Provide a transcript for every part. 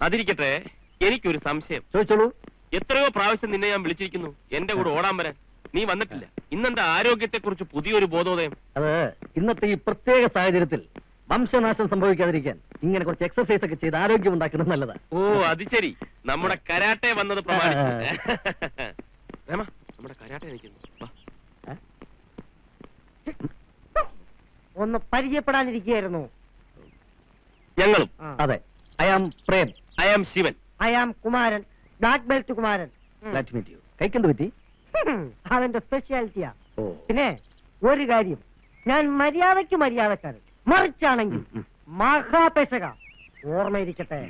അതിരിക്കട്ടെ, എനിക്കൊരു സംശയം. ചോദിച്ചോളൂ. എത്രയോ പ്രാവശ്യം നിന്നെ ഞാൻ വിളിച്ചിരിക്കുന്നു എന്റെ കൂടെ ഓടാൻ വരാൻ. നീ വന്നിട്ടില്ല. ഇന്നെന്താ ആരോഗ്യത്തെ കുറിച്ച് പുതിയൊരു ബോധോദയം? അത് ഇന്നത്തെ ഈ പ്രത്യേക സാഹചര്യത്തിൽ വംശനാശം സംഭവിക്കാതിരിക്കാൻ ഇങ്ങനെ കുറച്ച് എക്സർസൈസ് ഒക്കെ ചെയ്ത് ആരോഗ്യം ഉണ്ടാക്കുന്നത് നല്ലതാ. ഓ, അത് ശരി. നമ്മുടെ കരാട്ടെ വന്നത് പ്രമാണിച്ചു. രമ, നമ്മുടെ കരാട്ടെ നിൽക്കുന്നു. ഒന്ന് പരിചയപ്പെടാനിരിക്കുകയായിരുന്നു. ഞങ്ങളും. അതെ, I am Prem. I am Shivan. I am Kumaran, black belt Kumaran. കൈക്കെന്ത് പറ്റി? അവന്റെ സ്പെഷ്യാലിറ്റിയാ. ഓ, പിന്നെ ഒരു കാര്യം, ഞാൻ മര്യാദക്കാരൻ. മറിച്ചാണെങ്കിൽ മഹാപേശക. ഓർമ്മയിരിക്കട്ടെ.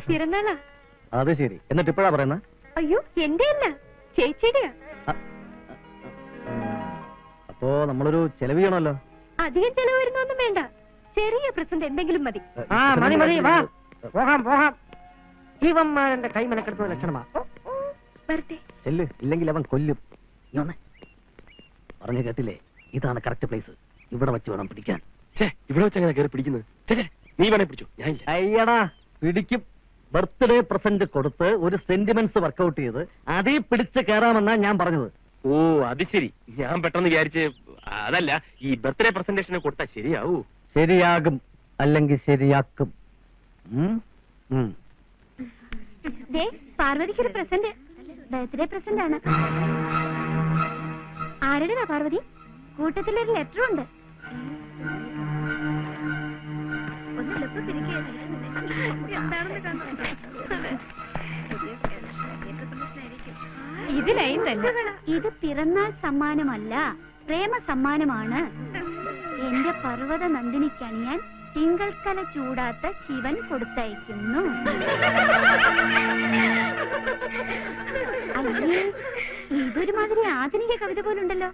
പിറന്നാളാ? അത് ശരി. എന്നിട്ട് ഇപ്പഴാ പറയുന്ന? അയ്യോ, എന്റെ അല്ല, ചേച്ചിയുടെയാ. അപ്പോ നമ്മളൊരു ചെലവ് ചെയ്യണമല്ലോ. അധികം ചെലവ് വരുന്നൊന്നും വേണ്ട, ചെറിയ പ്രസന്റ് എന്തെങ്കിലും മതി. മതി, വാ പോകാം. ജീവന്മാരന്റെ കൈമനക്കെടുത്ത ലക്ഷണമാ. വരട്ടെ. ചെല്ല്, ഇല്ലെങ്കിൽ അവൻ കൊല്ലും. പറഞ്ഞു കേട്ടില്ലേ, ഇതാണ് കറക്റ്റ് പ്ലേസ്. ഇവിടെ വെച്ച് വേണം പിടിക്കാൻ. ഇവിടെ വെച്ച് അങ്ങനെ കയറി പിടിക്കുന്നത്? നീ വേണേ പിടിച്ചു. ഞാൻ അയ്യടാ, പിടിക്കും. ബർത്ത്ഡേ പ്രസന്റ് കൊടുത്ത് ഒരു സെന്റിമെന്റ്സ് വർക്കൗട്ട് ചെയ്ത് അതീ പിടിച്ച് കയറാമെന്നാ ഞാൻ പറഞ്ഞത്. ഓ, അത് ശരി. ഞാൻ പെട്ടെന്ന് വിചാരിച്ച് അതല്ല, ഈ ബർത്ത്ഡേ പ്രസന്റേഷന് കൊടുത്താൽ ശരിയാവൂ? ശരിയാകും, അല്ലെങ്കിൽ ശരിയാക്കും. പാർവതിക്കൊരു പ്രസന്റ്, ബർത്ത്ഡേ പ്രസന്റ് ആണ്. ആരുടെതാ പാർവതി? കൂട്ടത്തിലൊരു ലെറ്ററും ഉണ്ട്. ഇത് പിറന്നാൾ സമ്മാനമല്ല, പ്രേമ സമ്മാനമാണ്. എന്റെ പർവ്വത നന്ദിനിക്കണിയാൻ തിങ്കൾക്കല ചൂടാത്ത ശിവൻ കൊടുത്തയക്കുന്നു. അയ്യേ, ഇതൊരുമാതിരി ആധുനിക കവിത പോലുണ്ടല്ലോ.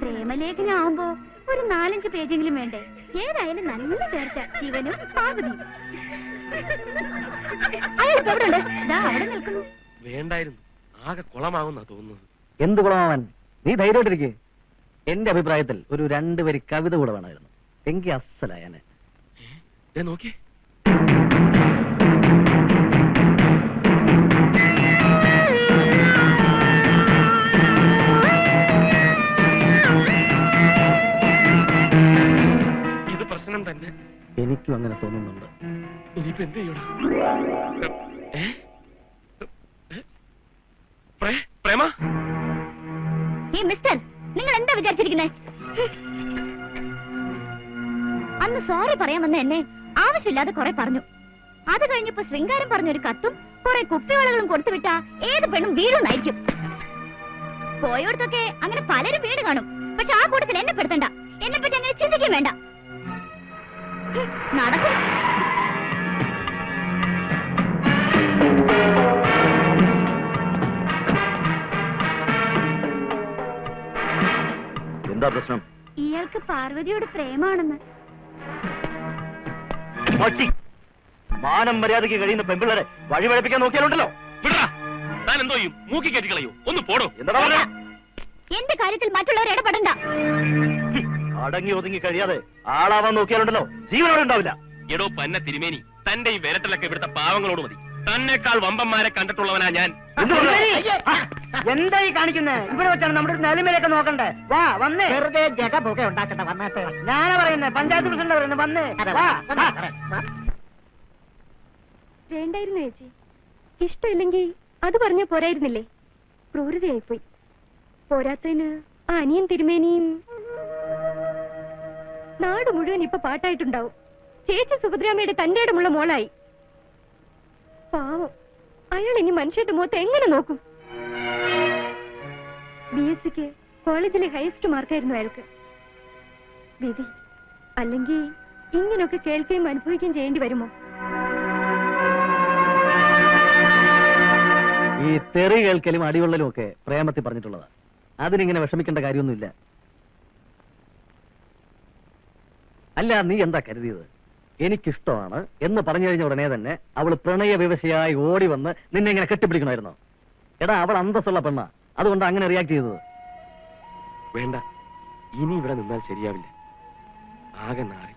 പ്രേമലേഖനാവുമ്പോ ഒരു 4-5 പേജെങ്കിലും വേണ്ടേ? ഏതായാലും നല്ല ചേർച്ച ശിവനും പാർവതിയും. അയാൾക്ക് എവിടെ ഉണ്ട്? അവിടെ നിൽക്കുന്നു. വേണ്ടായിരുന്നു, ആകെ കുളമാവുന്നാ തോന്നുന്നത്. എന്ത് കുളമാവാൻ? നീ ധൈര്യമായിട്ടിരിക്കെ. എന്റെ അഭിപ്രായത്തിൽ ഒരു 2 വരി കവിത കൂടെ വേണമായിരുന്നു. എങ്കിൽ അസലായനെ. നോക്കി, ഇത് പ്രശ്നം തന്നെ. എനിക്കും അങ്ങനെ തോന്നുന്നുണ്ട്. ഇനിയിപ്പോ എന്ത് ചെയ്യണം? പ്രേമ, മിസ്റ്റർ, നിങ്ങൾ എന്താ വിചാരിച്ചിരിക്കുന്നത്? അന്ന് സോറി പറയാൻ വന്ന എന്നെ ആവശ്യമില്ലാതെ കുറെ പറഞ്ഞു. അത് കഴിഞ്ഞപ്പോ ശൃംഗാരം പറഞ്ഞൊരു കത്തും കുറെ കുപ്പിവളകളും കൊടുത്തുവിട്ട ഏത് പെണ്ണും വീഴുന്നായിരിക്കും. പോയോടത്തൊക്കെ അങ്ങനെ പലരും വീട് കാണും. പക്ഷെ ആ കൂട്ടത്തിൽ എന്നെ പെടുത്തണ്ട. എന്നെ പറ്റി അങ്ങനെ ചിന്തിക്കാൻ വേണ്ട. നടക്കും. എന്താ പ്രശ്നം? ഇയാൾക്ക് പാർവതിയോട് പ്രേമാണെന്ന്. മാനം മര്യാദയ്ക്ക് കഴിയുന്ന പെൺപിള്ളേരെ വഴിപഴപ്പിക്കാൻ നോക്കിയാലുണ്ടല്ലോ. താൻ എന്തോ ചെയ്യും? മൂക്കി കയറ്റി കളയോ? ഒന്ന് പോടോ. എന്താ എന്റെ കാര്യത്തിൽ മറ്റുള്ളവർ ഇടപെടണ്ട. അടങ്ങി ഒതുങ്ങി കഴിയാതെ ആളാവാൻ നോക്കിയാലുണ്ടല്ലോ, ജീവനോടെ ഉണ്ടാവില്ല. എടോ പന്ന തിരുമേനി, തന്റെ ഈ വിരട്ടലൊക്കെ ഇവിടുത്തെ പാവങ്ങളോട് മതി. തന്നെക്കാൾ വമ്പന്മാരെ കണ്ടിട്ടുള്ളവനാ ഞാൻ. എന്തായി കാണിക്കുന്നേ? ഇവിടെ വെച്ചാണ് നമ്മുടെ നിലമേലൊക്കെ നോക്കണ്ടേ. വാ, വന്നേ. വെറുതെ ജഗബൊക്കെ ഉണ്ടാക്കട്ടെ. വന്നാട്ടെ. ഞാനാ പറയുന്നേ, പഞ്ചായത്ത് പ്രസിഡന്റ് പറയുന്നത്. വന്നേ. വേണ്ടായിരുന്നു ചേച്ചി. ഇഷ്ടമില്ലെങ്കിൽ അത് പറഞ്ഞ പോരായിരുന്നില്ലേ? ക്രൂരതയായിപ്പോയി. പോരാത്തതിന് ആ അനിയൻ തിരുമേനിയും. നാട് മുഴുവൻ ഇപ്പൊ പാട്ടായിട്ടുണ്ടാവും. ചേച്ചി സുഭദ്രാമ്മയുടെ തന്റെ ഇടമുള്ള മോളായി. പാവം, അയാൾ ഇനി മനുഷ്യന്റെ മുഖത്ത് എങ്ങനെ നോക്കും? BSc കോളേജിലെ ഹയസ്റ്റ് മാർക്കായിരുന്നു അയാൾക്ക്. വിധി അല്ലെങ്കിൽ ഇങ്ങനൊക്കെ കേൾക്കുകയും അനുഭവിക്കുകയും ചെയ്യേണ്ടി വരുമോ? ഈ തെറി കേൾക്കലും അടികൊള്ളലും ഒക്കെ പ്രേമത്തിൽ പറഞ്ഞിട്ടുള്ളതാ. അതിനിങ്ങനെ വിഷമിക്കേണ്ട കാര്യമൊന്നുമില്ല. അല്ല, നീ എന്താ കരുതിയത്? എനിക്കിഷ്ടമാണ് എന്ന് പറഞ്ഞു കഴിഞ്ഞ ഉടനെ തന്നെ അവൾ പ്രണയ വിവശയായി ഓടി വന്ന് നിന്നെ ഇങ്ങനെ കെട്ടിപ്പിടിക്കണമായിരുന്നോ? എടാ, അവൾ അന്തസ്സുള്ള പെണ്ണ, അതുകൊണ്ട് അങ്ങനെ റിയാക്ട് ചെയ്തത്. വേണ്ട, ഇനി ഇവിടെ നിന്നാൽ ശരിയാവില്ല. ആകെ നാറി.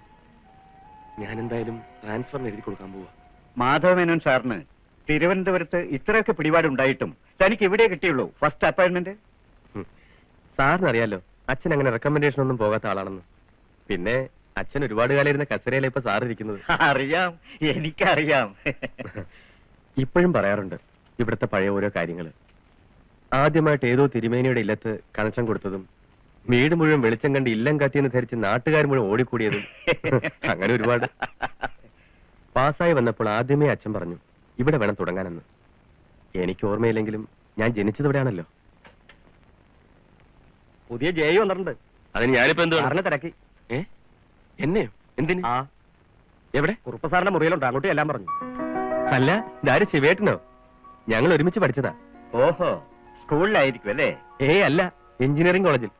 ഞാൻ എന്തായാലും ട്രാൻസ്ഫറിന് എഴുതി കൊടുക്കാൻ പോവാ. മാധവമേനോൻ സാറിന് തിരുവനന്തപുരത്ത് ഇത്രയൊക്കെ പിടിപാടുണ്ടായിട്ടും തനിക്ക് ഇവിടെ കിട്ടിയുള്ളൂ ഫസ്റ്റ് അപ്പോയിന്റ്മെന്റ്. സാറിനറിയാലോ അച്ഛൻ അങ്ങനെ റെക്കമെൻഡേഷൻ ഒന്നും പോകാത്ത ആളാണെന്ന്. പിന്നെ അച്ഛൻ ഒരുപാട് കാലം ഇരുന്ന കസേരയിലെ ഇപ്പൊ സാർ ഇരിക്കുന്നത്. അറിയാം, എനിക്കറിയാം. ഇപ്പോഴും പറയാറുണ്ട് ഇവിടുത്തെ പഴയ ഓരോ കാര്യങ്ങള്. ആദ്യമായിട്ട് ഏതോ തിരുമേനിയുടെ ഇല്ലത്ത് കണക്ഷൻ കൊടുത്തതും വീട് മുഴുവൻ വെളിച്ചം കണ്ട് ഇല്ലം കത്തിയെന്ന് ധരിച്ച് നാട്ടുകാർ മുഴുവൻ ഓടിക്കൂടിയതും അങ്ങനെ ഒരുപാട്. പാസ്സായി വന്നപ്പോൾ ആദ്യമേ അച്ഛൻ പറഞ്ഞു ഇവിടെ വേണം തുടങ്ങാനെന്ന്. എനിക്ക് ഓർമ്മയില്ലെങ്കിലും ഞാൻ ജനിച്ചത് ഇവിടെയാണല്ലോ. പുതിയ ജയ് വന്നിട്ടുണ്ട്. അതിന് ഞാനിപ്പോ എന്തോ തിരക്കി. എന്നെയോ? എന്തിന്? എവിടെ? കുറുപ്പ സാറിന്റെ മുറിയിലുണ്ട്, അങ്ങോട്ടും എല്ലാം പറഞ്ഞു. അല്ല, ഇതാര് ശിവേട്ടനോ? ഞങ്ങൾ ഒരുമിച്ച് പഠിച്ചതാ. ഓഹോ, സ്കൂളിലായിരിക്കും അല്ലേ? അല്ല, എഞ്ചിനീയറിംഗ് കോളേജിൽ.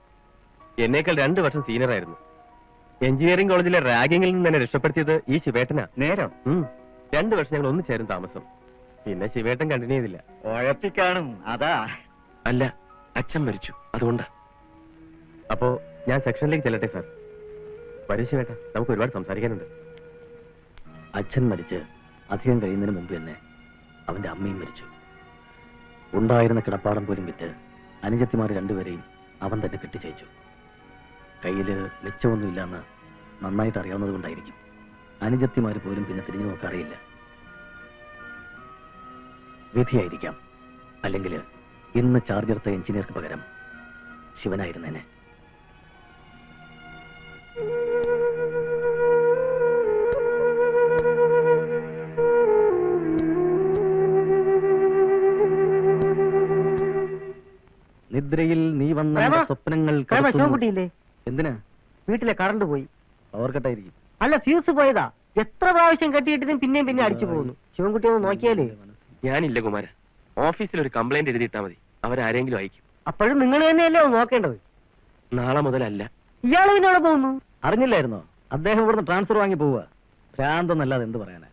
എന്നേക്കാൾ 2 വർഷം സീനിയർ ആയിരുന്നു. എഞ്ചിനീയറിംഗ് കോളേജിലെ റാഗിങ്ങിൽ നിന്ന് എന്നെ രക്ഷപ്പെടുത്തിയത് ഈ ശിവേട്ടനാ. നേരം 2 വർഷം ഞങ്ങൾ ഒന്നിച്ചായിരുന്നു താമസം. പിന്നെ ശിവേട്ടൻ കണ്ടിന്യൂ ചെയ്തില്ല. ഉഴപ്പിക്കാണും, അതാ. അല്ല, അച്ഛൻ മരിച്ചു, അതുകൊണ്ടാ. അപ്പോ ഞാൻ സെക്ഷനിലേക്ക് ചെല്ലട്ടെ സാർ? വരൂ ശിവേട്ട, നമുക്ക് ഒരുപാട് സംസാരിക്കാനുണ്ട്. അച്ഛൻ മരിച്ച് അധികം കഴിയുന്നതിന് മുമ്പ് തന്നെ അവന്റെ അമ്മയും മരിച്ചു. ഉണ്ടായിരുന്ന കിടപ്പാടം പോലും വിറ്റ് അനുജത്തിമാർ 2 അവൻ തന്നെ കെട്ടിച്ചയച്ചു. കയ്യില് മെച്ചമൊന്നുമില്ലെന്ന് നന്നായിട്ട് അറിയാവുന്നത് കൊണ്ടായിരിക്കും അനുജത്തിമാര് പോലും പിന്നെ തിരിഞ്ഞു നോക്കാറിയില്ല. വിധിയായിരിക്കാം, അല്ലെങ്കിൽ ഇന്ന് ചാർജ് എടുത്ത എഞ്ചിനീയർക്ക് പകരം ശിവനായിരുന്നേനെ. നിദ്രയിൽ നീ വന്ന സ്വപ്നങ്ങൾ ശിവൻകുട്ടിയില്ലേ? എന്തിനാ? വീട്ടിലെ കറണ്ട് പോയി. പവർ കട്ടായിരിക്കും. അല്ല, ഫ്യൂസ് പോയതാ. എത്ര പ്രാവശ്യം കെട്ടിയിട്ടിനും പിന്നെയും അടിച്ചു പോകുന്നു. ശിവൻകുട്ടി ഒന്ന് നോക്കിയാലേ. ഞാനില്ല കുമാര, ഓഫീസിൽ ഒരു കംപ്ലൈന്റ് എഴുതിയിട്ടാ മതി, അവരാരെങ്കിലും അയക്കും. അപ്പോഴും നിങ്ങൾ തന്നെയല്ലേ നോക്കേണ്ടത്. നാളെ മുതലല്ല. ഇയാള് പിന്നെ അവിടെ പോകുന്നു. അറിഞ്ഞില്ലായിരുന്നോ? അദ്ദേഹം ഇവിടുന്ന് ട്രാൻസ്ഫർ വാങ്ങി പോവുക. ഭ്രാന്തെന്നല്ലാതെ എന്ത് പറയാനാ?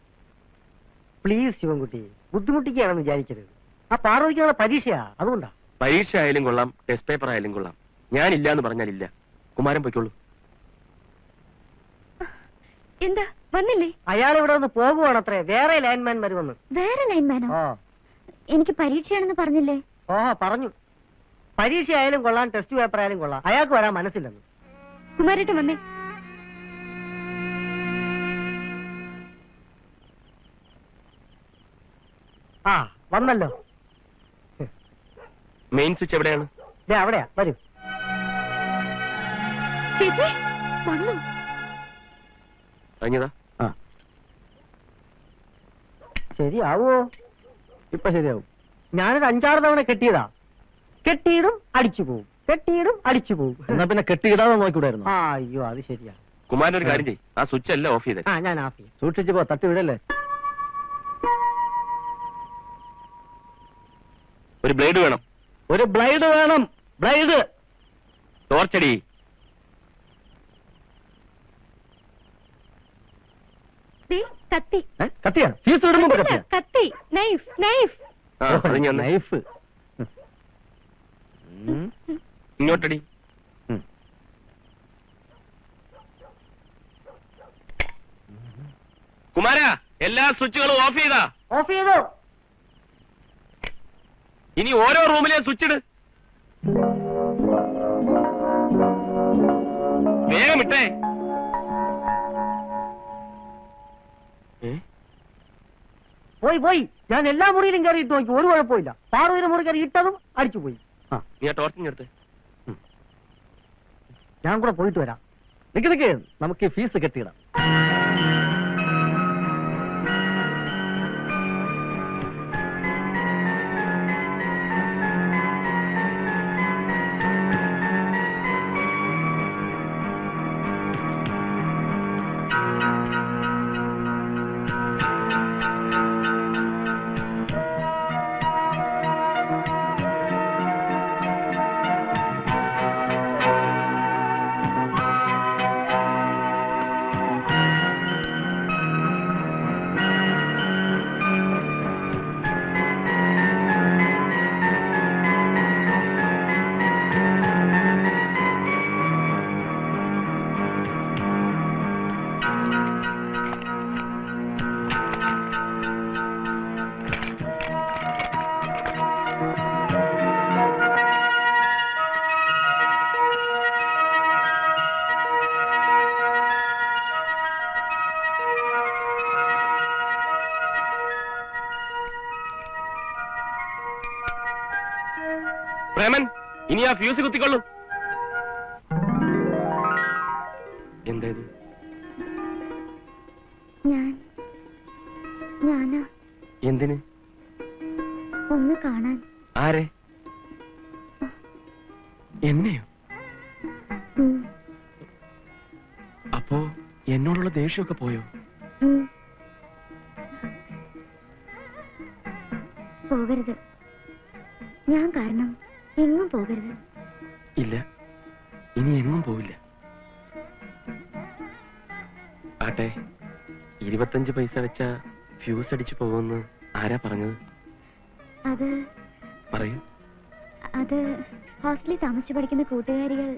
പ്ലീസ് ശിവൻകുട്ടി, ബുദ്ധിമുട്ടിക്കുകയാണെന്ന് വിചാരിക്കരുത്. ആ പാർവതിക്കുള്ള പരീക്ഷയാ, അതുകൊണ്ടാ. പരീക്ഷ ആയാലും കൊള്ളാം, ടെസ്റ്റ് പേപ്പർ ആയാലും കൊള്ളാം. ഞാനില്ല എന്ന് പറഞ്ഞാലില്ല. കുമാരൻ പൊയ്ക്കോളൂ. എന്താ വന്നില്ലേ? അയാൾ ഇവിടെ ഒന്ന് പോകുവാണത്രേ. വേറെ ലൈൻമാൻ വരുമെന്ന്. വേറെ ലൈൻമാനോ? എനിക്ക് പരീക്ഷയാണെന്ന് പറഞ്ഞില്ലേ? ഓഹോ, പറഞ്ഞു. പരീക്ഷ ആയാലും കൊള്ളാം, ടെസ്റ്റ് പേപ്പർ ആയാലും കൊള്ളാം, അയാൾക്ക് വരാൻ മനസ്സില്ലെന്ന്. കുമാരേട്ടൻ വന്നേ. ആ, വന്നല്ലോ. മെയിൻ സ്വിച്ച് എവിടെയാണ്? അവിടെയാ, വരൂ. ചേച്ചി വന്നു. കഴിഞ്ഞതാ? ശരിയാവോ? ഇപ്പൊ ശരിയാവും. ഞാനൊരു 5-6 തവണ കെട്ടിയതാ. കെട്ടിയിടും അടിച്ചു പോവും, കെട്ടിയിടും അടിച്ചു പോവും. എന്നാ പിന്നെ കെട്ടിയിടാതെ നോക്കിവിടായിരുന്നു. അയ്യോ, അത് ശരിയാ. കുമാരൻ ഒരു കാര്യം ചെയ്യും, ആ സ്വിച്ച് എല്ലാം ഓഫ് ചെയ്തേ. ഞാൻ ഓഫ് ചെയ്യും. സൂക്ഷിച്ചു പോ, തട്ടി വിടല്ലേ. ഒരു ബ്ലേഡ് വേണം. ഒരു ബ്ലൈഡ് വേണം. ബ്ലൈഡ്. ടോർച്ചടി. കത്തി. കത്തിയാ? ഫീസ് ഇടുമ്പോ കത്തിയാ? കത്തി. നൈഫ്. നൈഫ്. നൈഫ്. ഇങ്ങോട്ടടി. കുമാര, എല്ലാ സ്വിച്ചുകളും ഓഫ് ചെയ്താ? ഓഫ് ചെയ്തോ? ഇനി ഓരോ റൂമിലെ സ്വിച്ച് ഇട്. വേഗം ഇട്ടേ. പോയി. ഞാൻ എല്ലാ മുറിയിലും കയറി ഇട്ട് നോക്കി, ഒരു കുഴപ്പമില്ല. പാർവതിയുടെ മുറി കയറി ഇട്ടതും അടിച്ചു പോയി. നീ ആ ടോർച്ചിങ് എടുത്ത്. ഞാൻ കൂടെ പോയിട്ട് വരാം. നിക്ക്, നമുക്ക് ഫീസ് കെട്ടിയിടാം. പ്രേമൻ, ഇനി ആ ഫ്യൂസ് കുത്തിക്കൊള്ളു. എന്തായത്? ഞാനാ. എന്തിന്? ഒന്ന് കാണാൻ. ആരെ? എന്നെയോ? അപ്പോ എന്നോടുള്ള ദേഷ്യമൊക്കെ പോയോ? പോകരുത്. ഞാൻ കാരണം എങ്ങും പോകരുത്. ഇല്ല, ഇനി എങ്ങും പോവില്ല. ആട്ടെ, 25 പൈസ വെച്ച ഫ്യൂസ് അടിച്ചു പോകുമെന്ന് ആരാ പറഞ്ഞത്? അത് പറയൂ. അത് ഹോസ്റ്റലിൽ താമസിച്ചു പഠിക്കുന്ന കൂട്ടുകാരികൾ.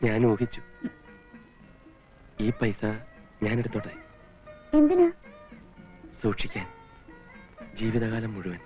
ഞാൻ ഊഹിച്ചു. ഈ പൈസ ഞാൻ എടുത്തോട്ടെ? എന്തിനാ? സൂക്ഷിക്കാൻ, ജീവിതകാലം മുഴുവൻ.